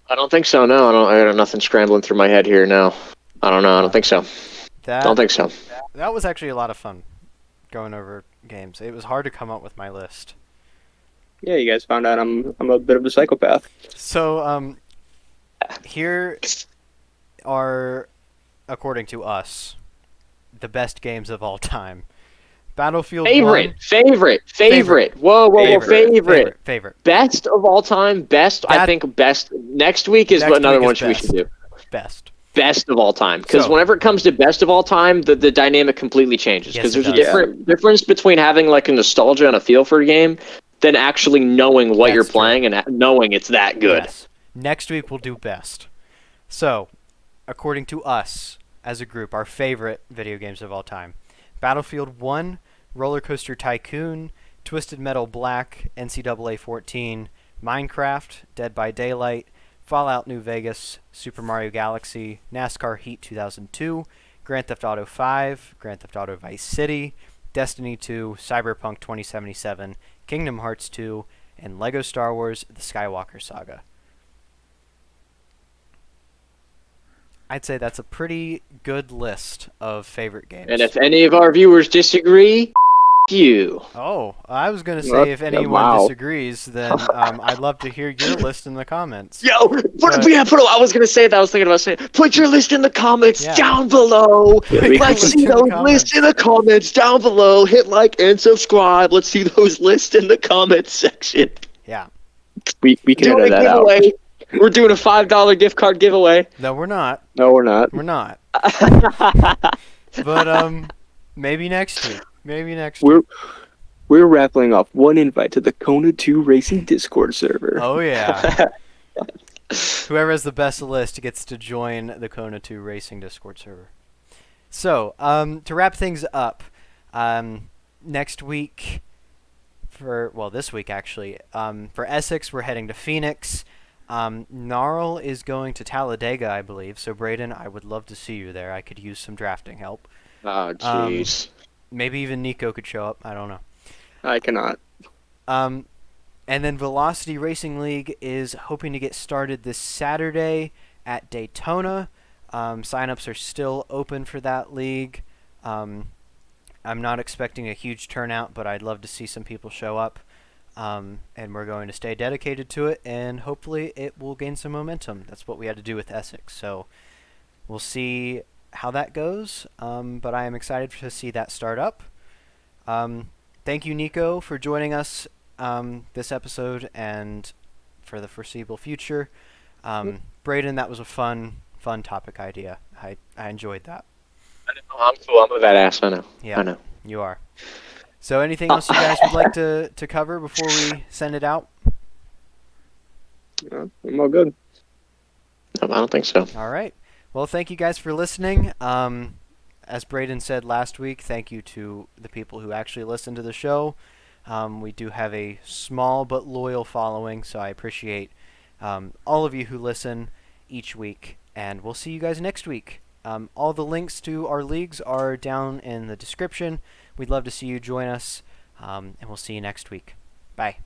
I don't think so. No, I got nothing scrambling through my head here. No, I don't know. I don't think so. Don't think so. That was actually a lot of fun going over games. It was hard to come up with my list. Yeah, you guys found out I'm a bit of a psychopath. So, here are, according to us, the best games of all time. Battlefield 1. Favorite. Whoa, favorite. Best of all time. I think best. Next week is another one we should do. Best of all time. Because whenever it comes to best of all time, the dynamic completely changes. Because there's a difference between having like a nostalgia and a feel for a game than actually knowing what you're playing and knowing it's that good. Yes. Next week we'll do best. So, according to us as a group, our favorite video games of all time. Battlefield 1, Roller Coaster Tycoon, Twisted Metal Black, NCAA 14, Minecraft, Dead by Daylight, Fallout New Vegas, Super Mario Galaxy, NASCAR Heat 2002, Grand Theft Auto 5, Grand Theft Auto Vice City, Destiny 2, Cyberpunk 2077, Kingdom Hearts 2, and LEGO Star Wars The Skywalker Saga. I'd say that's a pretty good list of favorite games. And if any of our viewers disagree, you. Oh, I was going to say if anyone disagrees, then I'd love to hear your list in the comments. Yo, I was going to say that. I was thinking about saying, put your list in the comments down below. Let's see those lists in the comments down below. Hit like and subscribe. Let's see those lists in the comments section. Yeah. We can edit that out. We're doing a $5 gift card giveaway. No, we're not. We're not. But maybe next week. We're raffling off one invite to the Kona 2 Racing Discord server. Oh yeah. Whoever has the best list gets to join the Kona 2 Racing Discord server. So, to wrap things up, next week this week actually, for Essex we're heading to Phoenix. Gnarl is going to Talladega, I believe. So Braden, I would love to see you there. I could use some drafting help. Oh, jeez. Maybe even Nico could show up. I don't know. I cannot. And then Velocity Racing League is hoping to get started this Saturday at Daytona. Signups are still open for that league. I'm not expecting a huge turnout, but I'd love to see some people show up. And we're going to stay dedicated to it, and hopefully it will gain some momentum. That's what we had to do with Essex. So we'll see how that goes, but I am excited to see that start up. Thank you, Nico, for joining us this episode and for the foreseeable future. Braden, that was a fun topic idea. I enjoyed that. I'm cool. I'm a badass. I know. Yeah, I know. You are. So anything else you guys would like to cover before we send it out? I'm all good. No, I don't think so. All right. Well, thank you guys for listening. As Braden said last week, thank you to the people who actually listen to the show. We do have a small but loyal following, so I appreciate all of you who listen each week. And we'll see you guys next week. All the links to our leagues are down in the description. We'd love to see you join us, and we'll see you next week. Bye.